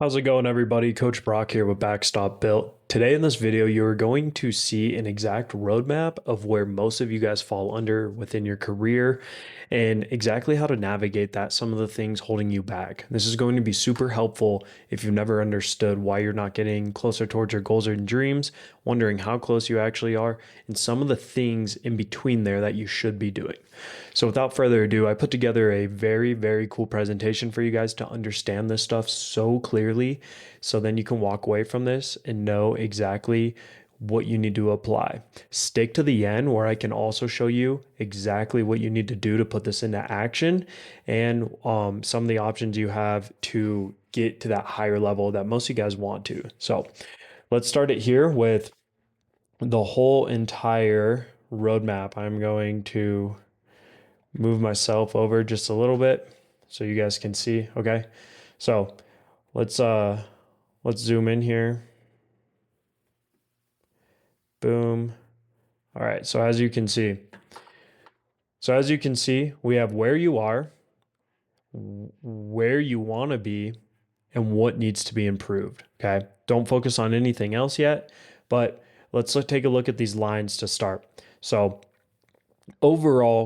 How's it going, everybody? Coach Brock here with Backstop Built. Today in this video, you're going to see an exact roadmap of where most of you guys fall under within your career and exactly how to navigate that, some of the things holding you back. This is going to be super helpful if you've never understood why you're not getting closer towards your goals and dreams, wondering how close you actually are, and some of the things in between there that you should be doing. So without further ado, I put together a very, very cool presentation for you guys to understand this stuff so clearly. So then you can walk away from this and know exactly what you need to apply. Stick to the end where I can also show you exactly what you need to do to put this into action and some of the options you have to get to that higher level that most of you guys want to. So let's start it here with the whole entire roadmap. I'm going to move myself over just a little bit so you guys can see. Okay. So let's zoom in here. Boom. All right. So as you can see, we have where you are, where you want to be, and what needs to be improved. Okay. Don't focus on anything else yet, but let's take a look at these lines to start. So overall,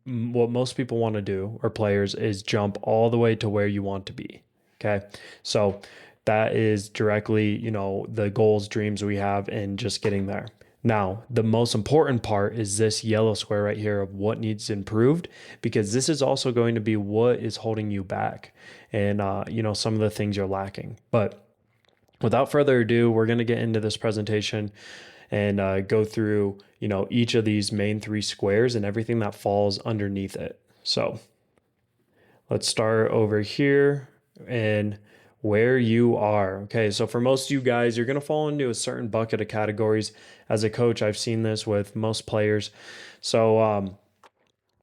what most people want to do, or players, is jump all the way to where you want to be. Okay. So that is directly, the goals, dreams we have in just getting there. Now, the most important part is this yellow square right here of what needs improved, because this is also going to be what is holding you back and, some of the things you're lacking. But without further ado, we're going to get into this presentation and go through, each of these main three squares and everything that falls underneath it. So let's start over here and where you are. Okay, so for most of you guys, you're going to fall into a certain bucket of categories. As a coach, I've seen this with most players. So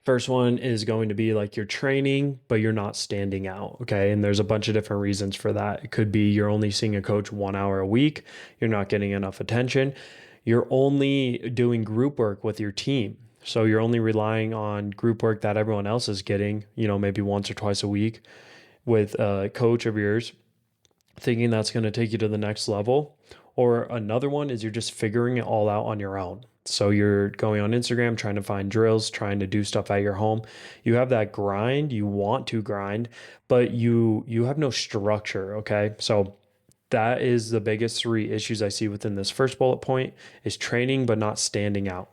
first one is going to be like you're training, but you're not standing out. Okay. And there's a bunch of different reasons for that. It could be you're only seeing a coach 1 hour a week, you're not getting enough attention, you're only doing group work with your team. So you're only relying on group work that everyone else is getting, maybe once or twice a week with a coach of yours, thinking that's going to take you to the next level. Or another one is you're just figuring it all out on your own. So you're going on Instagram, trying to find drills, trying to do stuff at your home. You have that grind, you want to grind, but you have no structure, okay? So that is the biggest three issues I see within this first bullet point is training but not standing out.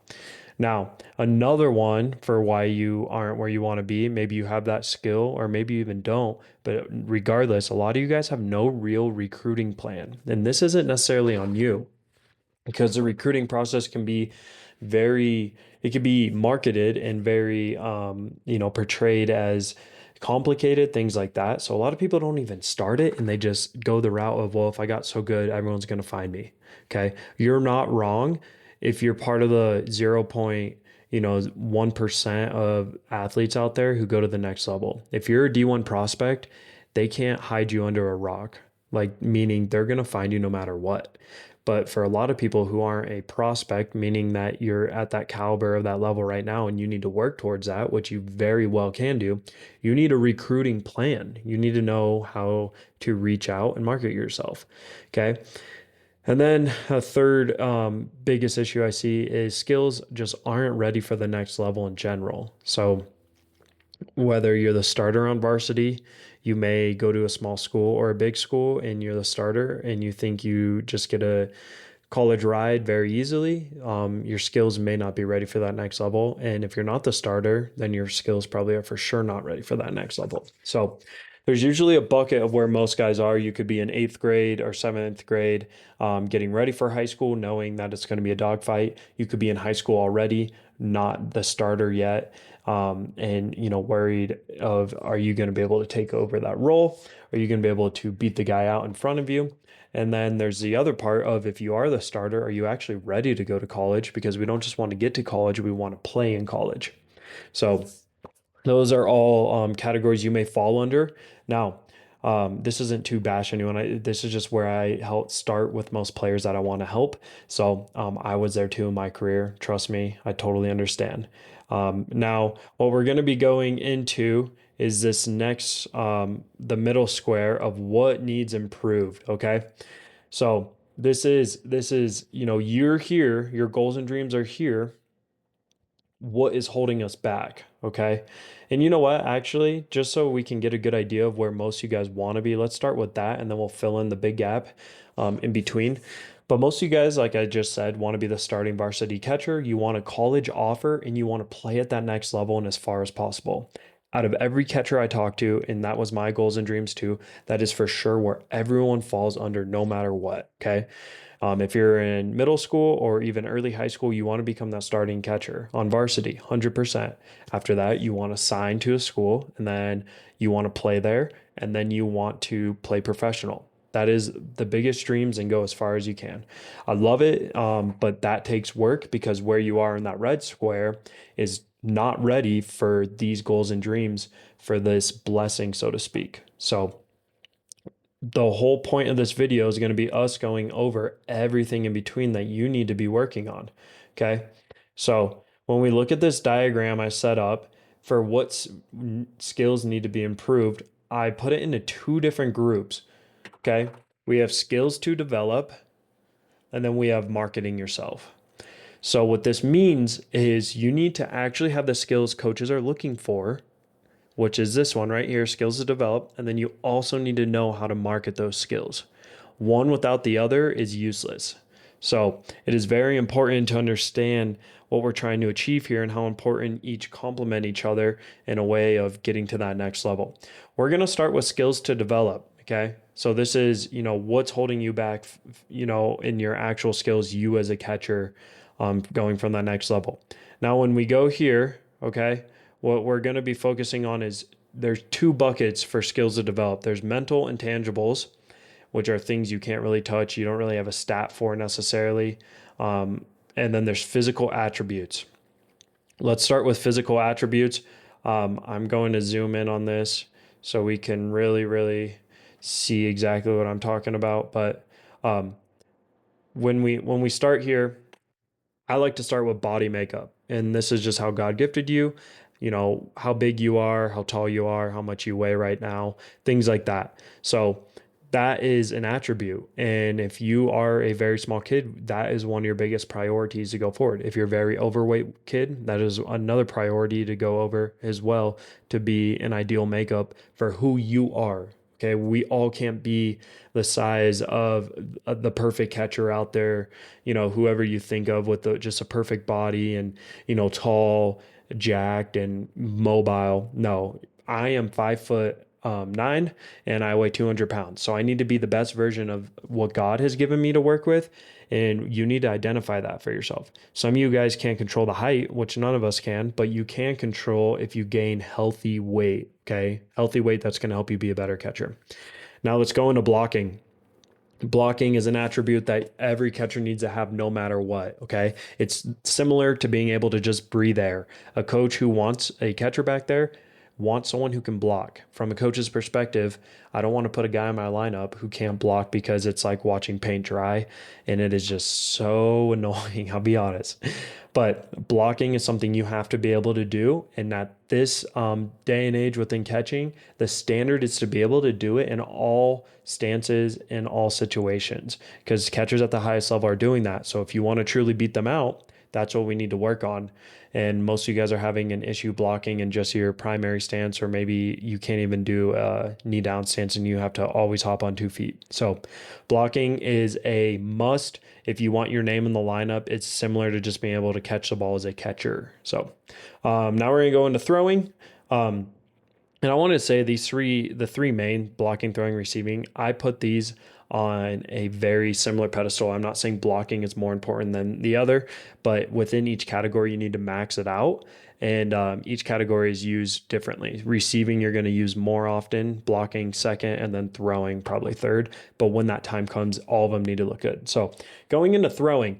Now, another one for why you aren't where you want to be, maybe you have that skill or maybe you even don't, but regardless, a lot of you guys have no real recruiting plan. And this isn't necessarily on you because the recruiting process can be it can be marketed and very, portrayed as complicated, things like that. So a lot of people don't even start it and they just go the route of, well, if I got so good, everyone's going to find me. Okay. You're not wrong if you're part of the 0.1% of athletes out there who go to the next level. If you're a D1 prospect, they can't hide you under a rock, like meaning they're going to find you no matter what. But for a lot of people who aren't a prospect, meaning that you're at that caliber of that level right now and you need to work towards that, which you very well can do, you need a recruiting plan. You need to know how to reach out and market yourself. Okay. And then a third biggest issue I see is skills just aren't ready for the next level in general. So whether you're the starter on varsity, you may go to a small school or a big school and you're the starter and you think you just get a college ride very easily. Your skills may not be ready for that next level. And if you're not the starter, then your skills probably are for sure not ready for that next level. So there's usually a bucket of where most guys are. You could be in 8th grade or 7th grade, getting ready for high school, knowing that it's going to be a dogfight. You could be in high school already, not the starter yet, and worried of, are you going to be able to take over that role? Are you going to be able to beat the guy out in front of you? And then there's the other part of, if you are the starter, are you actually ready to go to college? Because we don't just want to get to college, we want to play in college. So those are all categories you may fall under. Now, this isn't to bash anyone. This is just where I help start with most players that I want to help. So I was there too in my career. Trust me, I totally understand. Now, what we're going to be going into is this next, the middle square of what needs improved. Okay. So this is, you're here, your goals and dreams are here. What is holding us back? Okay. And you know what? Actually, just so we can get a good idea of where most of you guys want to be, let's start with that and then we'll fill in the big gap in between. But most of you guys, like I just said, want to be the starting varsity catcher. You want a college offer and you want to play at that next level and as far as possible. Out of every catcher I talked to, and that was my goals and dreams too, that is for sure where everyone falls under no matter what. Okay. If you're in middle school or even early high school, you want to become that starting catcher on varsity, 100%. After that, you want to sign to a school and then you want to play there and then you want to play professional. That is the biggest dreams and go as far as you can. I love it, but that takes work because where you are in that red square is not ready for these goals and dreams for this blessing, so to speak. So, the whole point of this video is going to be us going over everything in between that you need to be working on. Okay. So when we look at this diagram I set up for what skills need to be improved, I put it into two different groups. Okay. We have skills to develop, and then we have marketing yourself. So what this means is you need to actually have the skills coaches are looking for, which is this one right here, skills to develop. And then you also need to know how to market those skills. One without the other is useless. So it is very important to understand what we're trying to achieve here and how important each complement each other in a way of getting to that next level. We're going to start with skills to develop. Okay. So this is, what's holding you back, in your actual skills, you as a catcher, going from that next level. Now, when we go here, okay, what we're going to be focusing on is there's two buckets for skills to develop. There's mental intangibles, which are things you can't really touch. You don't really have a stat for necessarily. And then there's physical attributes. Let's start with physical attributes. I'm going to zoom in on this so we can really, really see exactly what I'm talking about. But when we start here, I like to start with body makeup. And this is just how God gifted you, how big you are, how tall you are, how much you weigh right now, things like that. So that is an attribute. And if you are a very small kid, that is one of your biggest priorities to go forward. If you're a very overweight kid, that is another priority to go over as well, to be an ideal makeup for who you are. Okay, we all can't be the size of the perfect catcher out there, whoever you think of with just a perfect body and, tall, jacked, and mobile. No, I am 5'9" and I weigh 200 pounds. So I need to be the best version of what God has given me to work with. And you need to identify that for yourself. Some of you guys can't control the height, which none of us can, but you can control if you gain healthy weight. Okay. Healthy weight that's going to help you be a better catcher. Now let's go into blocking. Blocking is an attribute that every catcher needs to have no matter what. Okay. It's similar to being able to just breathe air. A coach who wants a catcher back there wants someone who can block. From a coach's perspective, I don't want to put a guy in my lineup who can't block because it's like watching paint dry and it is just so annoying. I'll be honest. But blocking is something you have to be able to do. And at this day and age within catching, the standard is to be able to do it in all stances, in all situations, because catchers at the highest level are doing that. So if you want to truly beat them out, that's what we need to work on. And most of you guys are having an issue blocking in just your primary stance, or maybe you can't even do a knee down stance and you have to always hop on 2 feet. So blocking is a must. If you want your name in the lineup, it's similar to just being able to catch the ball as a catcher. So now we're going to go into throwing. And I want to say the three main, blocking, throwing, receiving, I put these on a very similar pedestal. I'm not saying blocking is more important than the other, but within each category, you need to max it out. And each category is used differently. Receiving, you're going to use more often, blocking second, and then throwing probably third. But when that time comes, all of them need to look good. So going into throwing,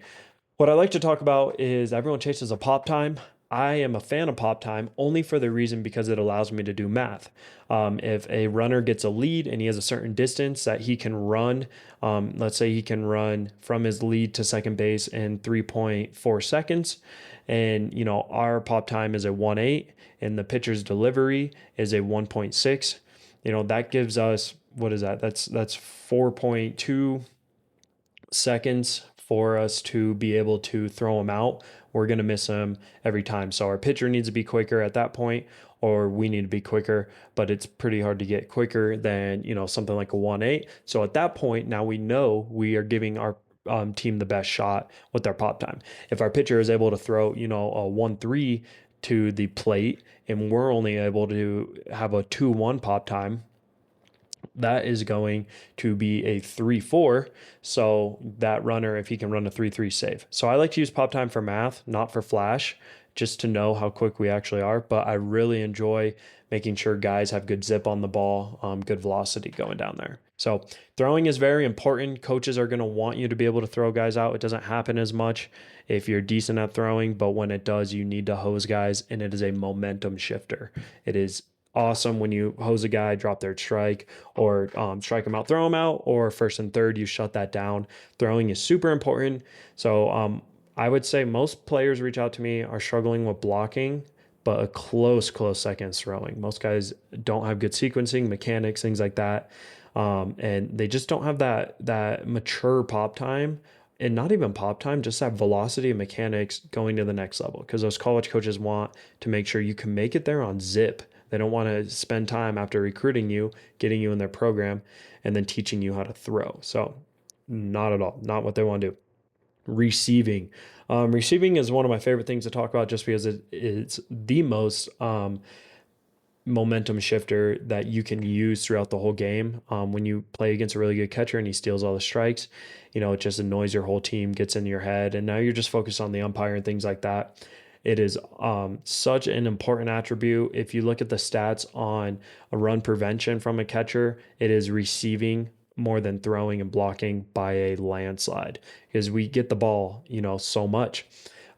what I like to talk about is everyone chases a pop time. I am a fan of pop time only for the reason because it allows me to do math. If a runner gets a lead and he has a certain distance that he can run, let's say he can run from his lead to second base in 3.4 seconds, and our pop time is a 1.8 and the pitcher's delivery is a 1.6. That gives us, what is that? That's 4.2 seconds for us to be able to throw him out. We're going to miss him every time. So our pitcher needs to be quicker at that point, or we need to be quicker, but it's pretty hard to get quicker than, something like a 1.8. So at that point, now we know we are giving our team the best shot with our pop time. If our pitcher is able to throw, a 1.3 to the plate and we're only able to have a 2.1 pop time, that is going to be a 3.4. So that runner, if he can run a 3.3 save. So I like to use pop time for math, not for flash, just to know how quick we actually are. But I really enjoy making sure guys have good zip on the ball, good velocity going down there. So throwing is very important. Coaches are going to want you to be able to throw guys out. It doesn't happen as much if you're decent at throwing, but when it does, you need to hose guys, and it is a momentum shifter. It is awesome when you hose a guy, drop their strike, or strike them out, throw them out, or first and third, you shut that down. Throwing is super important. So I would say most players reach out to me are struggling with blocking, but a close second is throwing. Most guys don't have good sequencing, mechanics, things like that. And they just don't have that mature pop time, and not even pop time, just that velocity and mechanics going to the next level. Because those college coaches want to make sure you can make it there on zip. They don't want to spend time after recruiting you, getting you in their program, and then teaching you how to throw. So not at all, not what they want to do. Receiving. Receiving is one of my favorite things to talk about just because it's the most momentum shifter that you can use throughout the whole game. When you play against a really good catcher and he steals all the strikes, it just annoys your whole team, gets in your head, and now you're just focused on the umpire and things like that. It is such an important attribute. If you look at the stats on a run prevention from a catcher, it is receiving more than throwing and blocking by a landslide, because we get the ball, so much,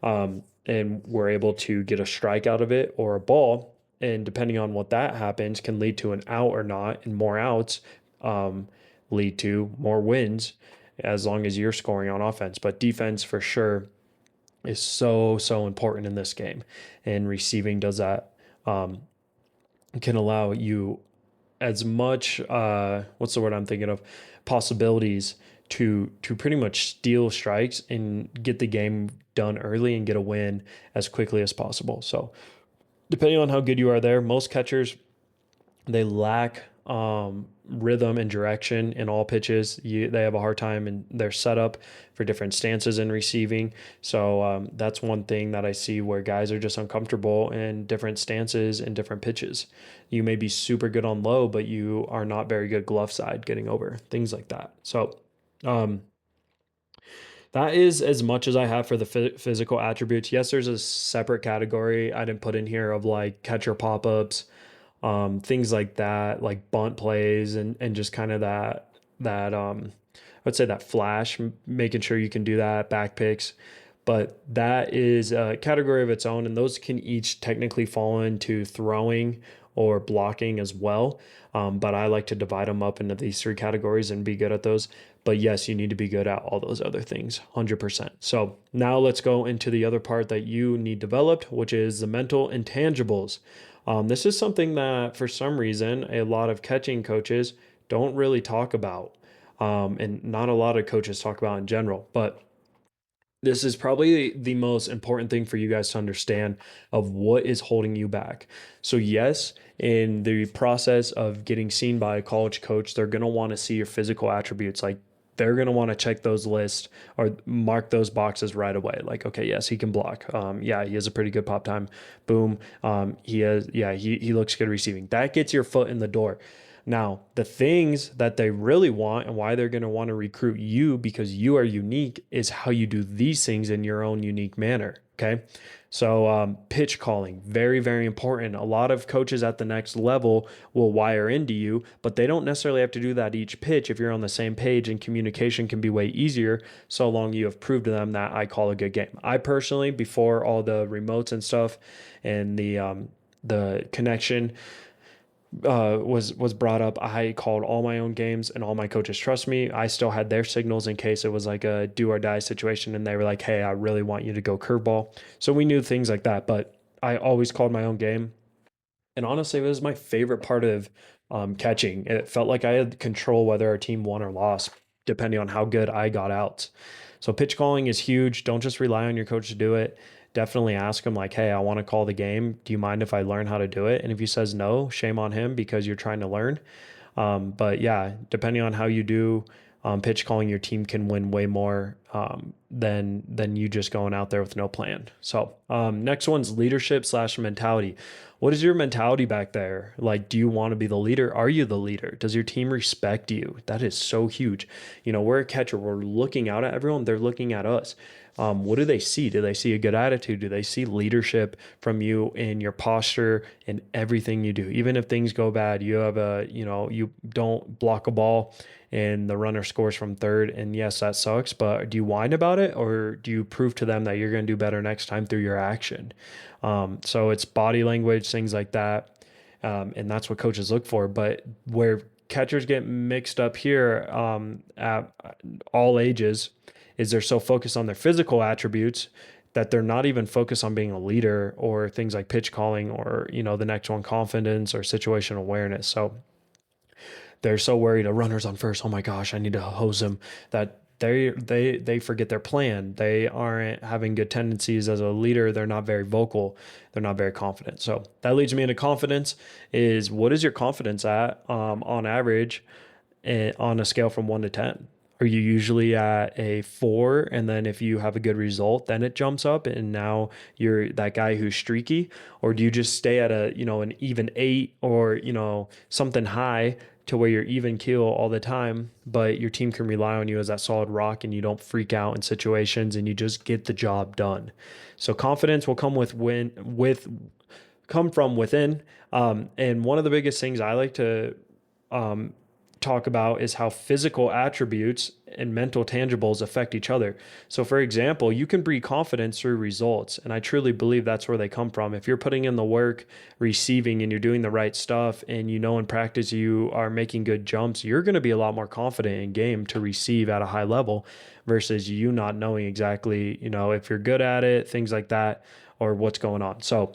and we're able to get a strike out of it or a ball. And depending on what that happens, can lead to an out or not, and more outs lead to more wins as long as you're scoring on offense. But defense for sure is so important in this game, and receiving does that. Can allow you as much what's the word I'm thinking of, possibilities to pretty much steal strikes and get the game done early and get a win as quickly as possible. So depending on how good you are there, most catchers, they lack rhythm and direction in all pitches. They have a hard time in their setup for different stances in receiving. So that's one thing that I see where guys are just uncomfortable in different stances and different pitches. You may be super good on low, but you are not very good glove side getting over, things like that. So that is as much as I have for the physical attributes. Yes, there's a separate category I didn't put in here of like catcher pop-ups, things like that, like bunt plays, and just kind of that I would say that flash, making sure you can do that, back picks. But that is a category of its own, and those can each technically fall into throwing or blocking as well. But I like to divide them up into these three categories and be good at those. But yes, you need to be good at all those other things, 100%. So now let's go into the other part that you need developed, which is the mental intangibles. This is something that for some reason a lot of catching coaches don't really talk about, and not a lot of coaches talk about in general. But this is probably the most important thing for you guys to understand of what is holding you back. So yes, in the process of getting seen by a college coach, they're going to want to see your physical attributes. Like they're going to want to check those lists or mark those boxes right away. Like, okay, yes, he can block. Yeah, he has a pretty good pop time. Boom. He looks good receiving. That gets your foot in the door. Now, the things that they really want and why they're going to want to recruit you because you are unique is how you do these things in your own unique manner. Okay. So, pitch calling, very, very important. A lot of coaches at the next level will wire into you, but they don't necessarily have to do that each pitch if you're on the same page, and communication can be way easier so long you have proved to them that I call a good game. I personally, before all the remotes and stuff and the connection was brought up, I called all my own games, and all my coaches trust me. I still had their signals in case it was like a do or die situation and they were like, hey, I really want you to go curveball. So we knew things like that, but I always called my own game. And honestly, it was my favorite part of catching. It felt like I had control whether our team won or lost, depending on how good I got out. So pitch calling is huge. Don't just rely on your coach to do it. Definitely ask him like, hey, I want to call the game. Do you mind if I learn how to do it? And if he says no, shame on him because you're trying to learn. But yeah, depending on how you do pitch calling, your team can win way more than you just going out there with no plan. So next one's leadership / mentality. What is your mentality back there? Like, do you want to be the leader? Are you the leader? Does your team respect you? That is so huge. We're a catcher. We're looking out at everyone. They're looking at us. What do they see? Do they see a good attitude? Do they see leadership from you in your posture and everything you do? Even if things go bad, you don't block a ball and the runner scores from third. And yes, that sucks, but do you whine about it, or do you prove to them that you're going to do better next time through your action? So it's body language, things like that. And that's what coaches look for. But where catchers get mixed up here at all ages is they're so focused on their physical attributes that they're not even focused on being a leader or things like pitch calling or, the next one, confidence or situational awareness. So they're so worried a runner's on first. Oh my gosh, I need to hose him, that they forget their plan. They aren't having good tendencies as a leader. They're not very vocal. They're not very confident. So that leads me into confidence. Is what is your confidence at on average on a scale from 1 to 10? Are you usually at a 4, and then if you have a good result, then it jumps up and now you're that guy who's streaky? Or do you just stay at an even 8 or, something high to where you're even keel all the time, but your team can rely on you as that solid rock and you don't freak out in situations and you just get the job done? So confidence will come come from within. And one of the biggest things I like to talk about is how physical attributes and mental tangibles affect each other. So for example, you can breed confidence through results, and I truly believe that's where they come from. If you're putting in the work, receiving, and you're doing the right stuff, and in practice you are making good jumps, you're going to be a lot more confident in game to receive at a high level versus you not knowing exactly, if you're good at it, things like that, or what's going on. So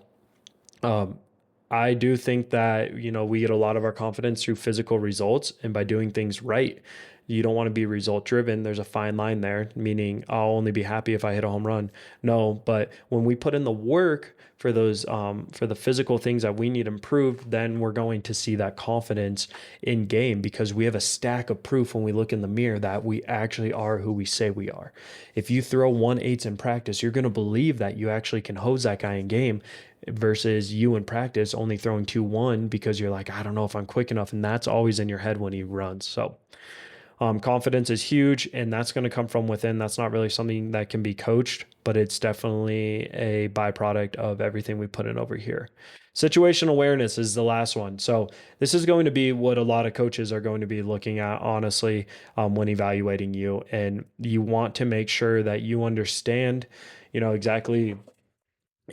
I do think that, we get a lot of our confidence through physical results and by doing things right. You don't want to be result driven. There's a fine line there, meaning I'll only be happy if I hit a home run. No, but when we put in the work for those, for the physical things that we need improved, then we're going to see that confidence in game because we have a stack of proof when we look in the mirror that we actually are who we say we are. If you throw 1/8 in practice, you're going to believe that you actually can hose that guy in game versus you in practice only throwing 2-1 because you're like, I don't know if I'm quick enough. And that's always in your head when he runs. So confidence is huge, and that's going to come from within. That's not really something that can be coached, but it's definitely a byproduct of everything we put in over here. Situational awareness is the last one. So this is going to be what a lot of coaches are going to be looking at, honestly, when evaluating you. And you want to make sure that you understand,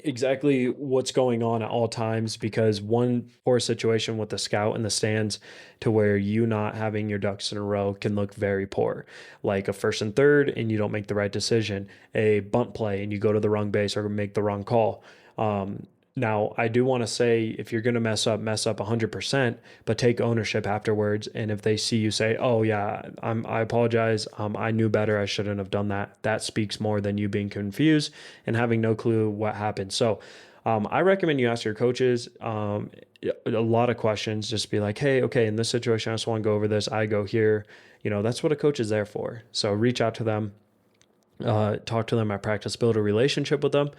exactly what's going on at all times, because one poor situation with the scout in the stands to where you not having your ducks in a row can look very poor, like a first and third and you don't make the right decision, a bunt play and you go to the wrong base or make the wrong call. Now, I do want to say, if you're going to mess up 100%, but take ownership afterwards. And if they see you say, oh yeah, I apologize. I knew better. I shouldn't have done that. That speaks more than you being confused and having no clue what happened. So I recommend you ask your coaches a lot of questions. Just be like, hey, okay, in this situation, I just want to go over this. I go here. That's what a coach is there for. So reach out to them, talk to them at practice, build a relationship with them.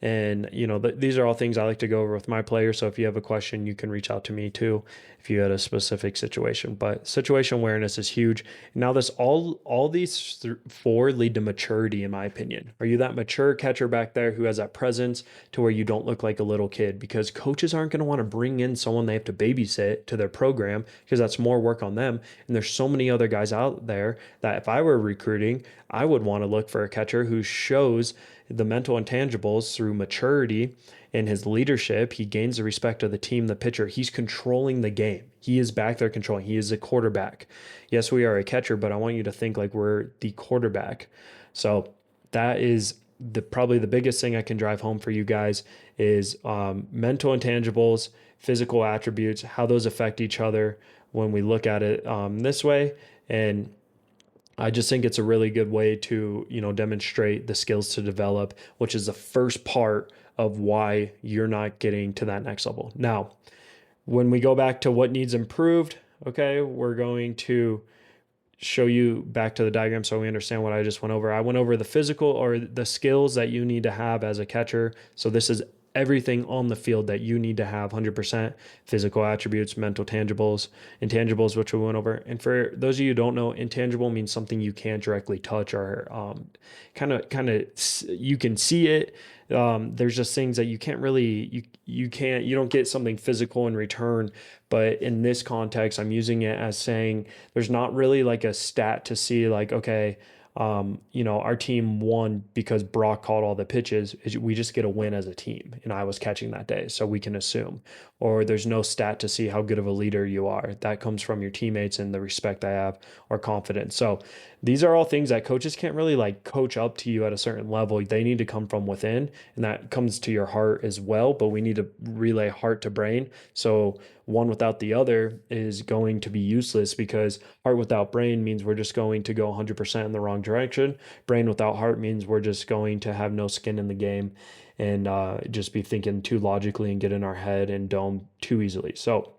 And, these are all things I like to go over with my players. So if you have a question, you can reach out to me too if you had a specific situation. But situation awareness is huge. Now, all these four lead to maturity, in my opinion. Are you that mature catcher back there who has that presence to where you don't look like a little kid? Because coaches aren't going to want to bring in someone they have to babysit to their program because that's more work on them. And there's so many other guys out there that if I were recruiting, I would want to look for a catcher who shows the mental intangibles through maturity and his leadership. He gains the respect of the team, the pitcher. He's controlling the game. He is back there controlling. He is a quarterback. Yes, we are a catcher, but I want you to think like we're the quarterback. So that is probably the biggest thing I can drive home for you guys is mental intangibles, physical attributes, how those affect each other when we look at it this way. And I just think it's a really good way to, demonstrate the skills to develop, which is the first part of why you're not getting to that next level. Now, when we go back to what needs improved, okay, we're going to show you back to the diagram so we understand what I just went over. I went over the physical or the skills that you need to have as a catcher. So this is everything on the field that you need to have 100%: physical attributes, mental tangibles, intangibles, which we went over. And for those of you who don't know, intangible means something you can't directly touch or kind of you can see it. There's just things that you can't really, you don't get something physical in return. But in this context, I'm using it as saying there's not really like a stat to see like, okay, our team won because Brock caught all the pitches. We just get a win as a team, and I was catching that day, so we can assume. Or there's no stat to see how good of a leader you are. That comes from your teammates and the respect I have or confidence. So these are all things that coaches can't really like coach up to you at a certain level. They need to come from within, and that comes to your heart as well. But we need to relay heart to brain. So one without the other is going to be useless, because heart without brain means we're just going to go 100% in the wrong direction. Brain without heart means we're just going to have no skin in the game and just be thinking too logically and get in our head and dome too easily. So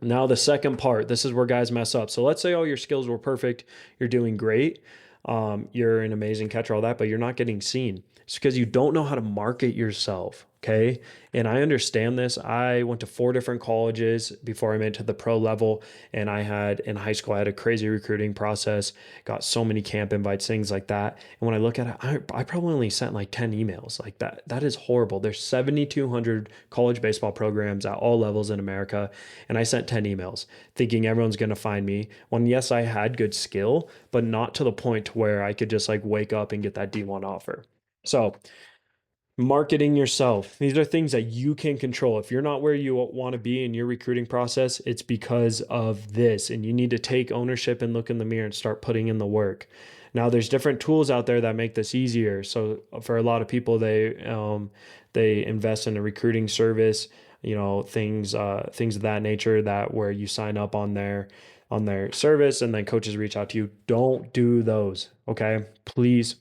now the second part, this is where guys mess up. So let's say all your skills were perfect. You're doing great. You're an amazing catcher, all that, but you're not getting seen. It's because you don't know how to market yourself. Okay. And I understand this. I went to 4 different colleges before I made it to the pro level. And in high school, I had a crazy recruiting process, got so many camp invites, things like that. And when I look at it, I probably only sent like 10 emails like that. That is horrible. There's 7,200 college baseball programs at all levels in America. And I sent 10 emails thinking everyone's going to find me, when yes, I had good skill, but not to the point to where I could just like wake up and get that D1 offer. So marketing yourself. These are things that you can control. If you're not where you want to be in your recruiting process, it's because of this, and you need to take ownership and look in the mirror and start putting in the work. Now, there's different tools out there that make this easier. So for a lot of people, they invest in a recruiting service, things of that nature, that where you sign up on their service and then coaches reach out to you. Don't do those. Okay, please.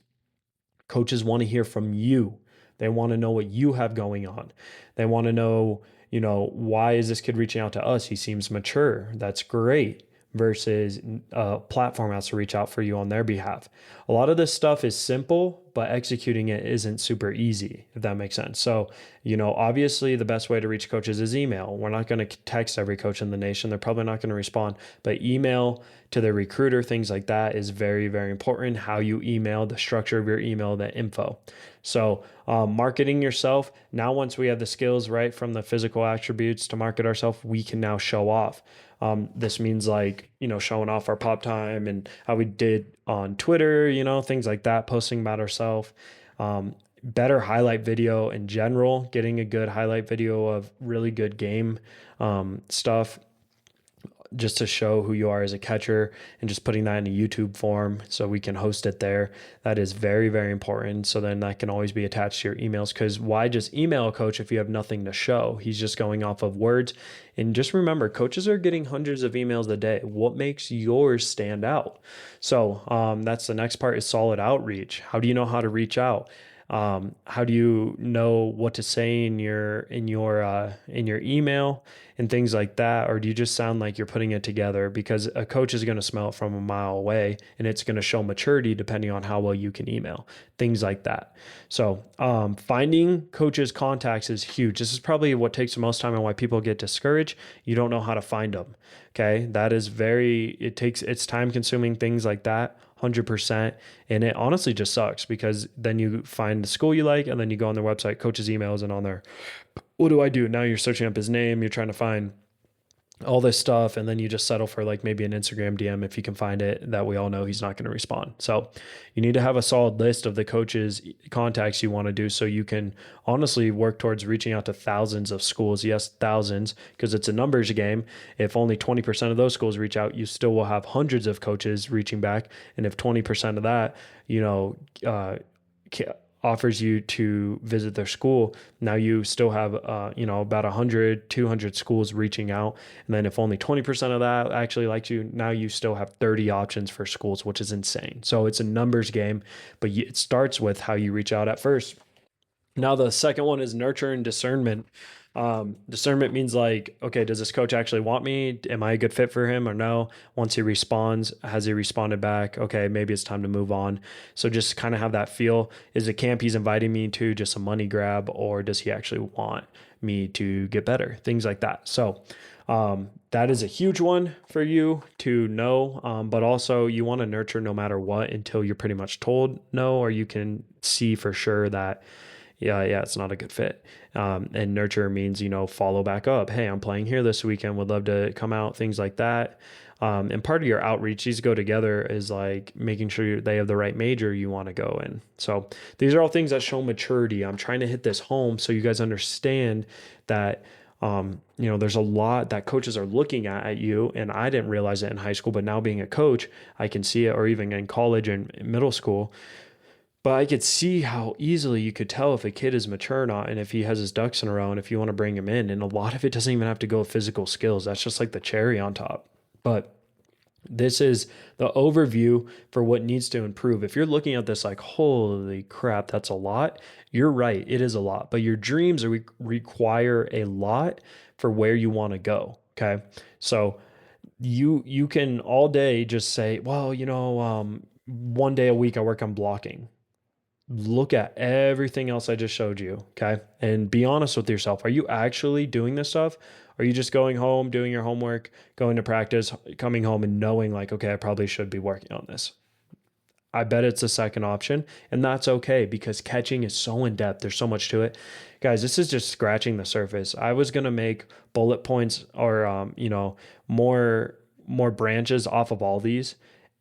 Coaches want to hear from you. They want to know what you have going on. They want to know, why is this kid reaching out to us? He seems mature. That's great. Versus a platform has to reach out for you on their behalf. A lot of this stuff is simple, but executing it isn't super easy, if that makes sense. So, obviously the best way to reach coaches is email. We're not going to text every coach in the nation. They're probably not going to respond, but email to their recruiter, things like that is very, very important. How you email, the structure of your email, the info. So marketing yourself. Now, once we have the skills, right, from the physical attributes to market ourselves, we can now show off. This means like, showing off our pop time and how we did on Twitter, things like that, posting about ourselves. Better highlight video in general, getting a good highlight video of really good game stuff, just to show who you are as a catcher, and just putting that in a YouTube form so we can host it there. That is very, very important. So then that can always be attached to your emails, because why just email a coach if you have nothing to show? He's just going off of words. And just remember, coaches are getting hundreds of emails a day. What makes yours stand out? So that's the next part, is solid outreach. How do you know how to reach out? How do you know what to say in your email and things like that? Or do you just sound like you're putting it together? Because a coach is going to smell it from a mile away, and it's going to show maturity depending on how well you can email, things like that. So finding coaches' contacts is huge. This is probably what takes the most time and why people get discouraged. You don't know how to find them. Okay. That is it's time consuming, things like that. 100%. And it honestly just sucks because then you find the school you like and then you go on their website, coaches' emails, and on there, what do I do? Now you're searching up his name, you're trying to find all this stuff, and then you just settle for like maybe an Instagram DM if you can find it, that we all know he's not going to respond. So you need to have a solid list of the coaches contacts you want to do so you can honestly work towards reaching out to thousands of schools. Yes, thousands, because it's a numbers game. If only 20% of those schools reach out, you still will have hundreds of coaches reaching back. And if 20% of that, offers you to visit their school, now you still have about 100 200 schools reaching out. And then if only 20% of that actually likes you, now you still have 30 options for schools, which is insane. So it's a numbers game, but it starts with how you reach out at first. Now the second one is nurture and discernment. Discernment means like, okay, does this coach actually want me? Am I a good fit for him or no? Once he responds, has he responded back? Okay, maybe it's time to move on. So just kind of have that feel. Is the camp he's inviting me to just a money grab, or does he actually want me to get better? Things like that. So that is a huge one for you to know, but also you want to nurture no matter what until you're pretty much told no, or you can see for sure that it's not a good fit. And nurture means, follow back up. Hey, I'm playing here this weekend. Would love to come out, things like that. And part of your outreach, these go together, is like making sure they have the right major you want to go in. So these are all things that show maturity. I'm trying to hit this home so you guys understand that, there's a lot that coaches are looking at you. And I didn't realize it in high school, but now being a coach, I can see it, or even in college and middle school. But I could see how easily you could tell if a kid is mature or not, and if he has his ducks in a row, and if you want to bring him in. And a lot of it doesn't even have to go with physical skills. That's just like the cherry on top. But this is the overview for what needs to improve. If you're looking at this like, holy crap, that's a lot, you're right. It is a lot. But your dreams require a lot for where you want to go. Okay. So you can all day just say, well, one day a week I work on blocking. Look at everything else I just showed you, okay? And be honest with yourself. Are you actually doing this stuff? Are you just going home, doing your homework, going to practice, coming home and knowing like, okay, I probably should be working on this? I bet it's the second option, and that's okay because catching is so in depth. There's so much to it. Guys, this is just scratching the surface. I was going to make bullet points or more branches off of all these,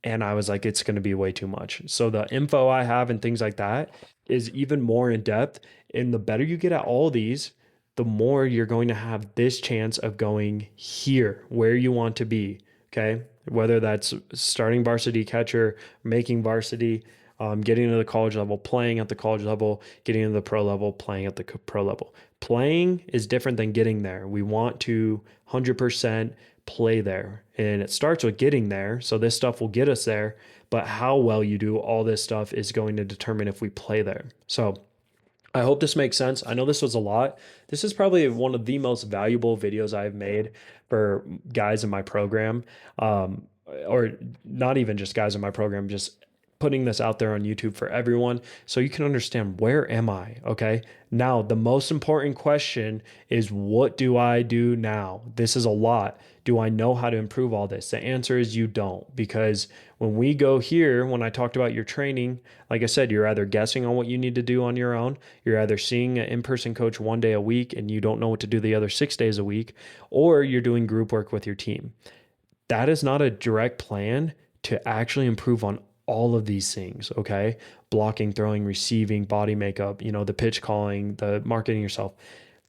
and I was like, it's going to be way too much. So the info I have and things like that is even more in depth. And the better you get at all these, the more you're going to have this chance of going here where you want to be. Okay. Whether that's starting varsity catcher, making varsity, getting into the college level, playing at the college level, getting into the pro level, playing at the pro level. Playing is different than getting there. We want to 100% play there. And it starts with getting there. So this stuff will get us there. But how well you do all this stuff is going to determine if we play there. So I hope this makes sense. I know this was a lot. This is probably one of the most valuable videos I've made for guys in my program, or not even just guys in my program, just putting this out there on YouTube for everyone so you can understand, where am I? Okay. Now, the most important question is, what do I do now? This is a lot. Do I know how to improve all this? The answer is you don't, because when we go here, when I talked about your training, like I said, you're either guessing on what you need to do on your own, you're either seeing an in-person coach one day a week and you don't know what to do the other 6 days a week, or you're doing group work with your team. That is not a direct plan to actually improve on all of these things, okay? Blocking, throwing, receiving, body makeup, the pitch calling, the marketing yourself.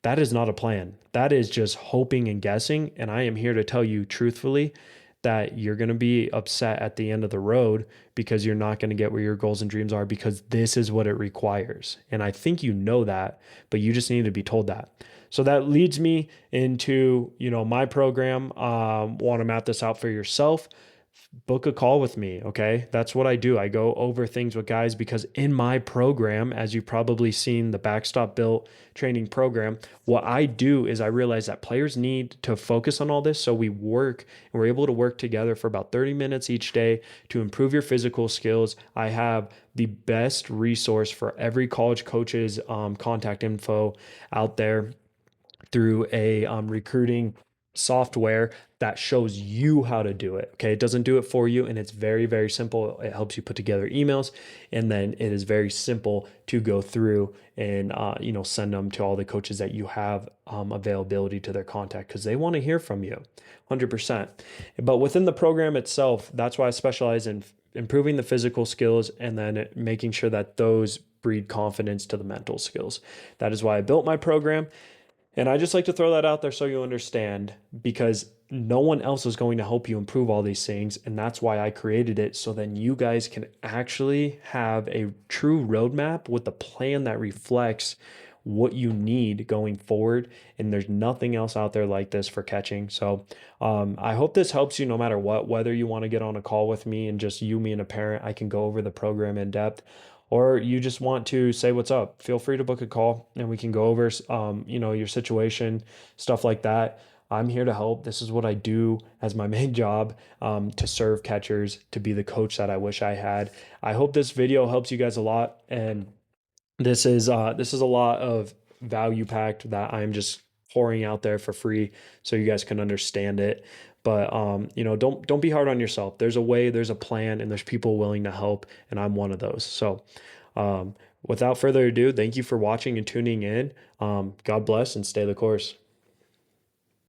That is not a plan. That is just hoping and guessing. And I am here to tell you truthfully that you're going to be upset at the end of the road because you're not going to get where your goals and dreams are, because this is what it requires. And I think you know that, but you just need to be told that. So that leads me into, my program. Want to map this out for yourself. book a call with me. Okay. That's what I do. I go over things with guys because in my program, as you've probably seen, the Backstop Built training program, what I do is I realize that players need to focus on all this. So we work and we're able to work together for about 30 minutes each day to improve your physical skills. I have the best resource for every college coach's contact info out there through a recruiting software that shows you how to do it. Okay. It doesn't do it for you. And it's very, very simple. It helps you put together emails. And then it is very simple to go through and, send them to all the coaches that you have availability to their contact because they want to hear from you 100%. But within the program itself, that's why I specialize in improving the physical skills and then making sure that those breed confidence to the mental skills. That is why I built my program. And I just like to throw that out there so you understand because no one else is going to help you improve all these things. And that's why I created it. So then you guys can actually have a true roadmap with a plan that reflects what you need going forward. And there's nothing else out there like this for catching. So I hope this helps you no matter what, whether you want to get on a call with me and just you, me, and a parent, I can go over the program in depth, or you just want to say what's up, feel free to book a call and we can go over, your situation, stuff like that. I'm here to help. This is what I do as my main job, to serve catchers, to be the coach that I wish I had. I hope this video helps you guys a lot. And this is a lot of value packed that I'm just pouring out there for free so you guys can understand it. But don't be hard on yourself. There's a way, there's a plan, and there's people willing to help, and I'm one of those. So without further ado, thank you for watching and tuning in. God bless and stay the course.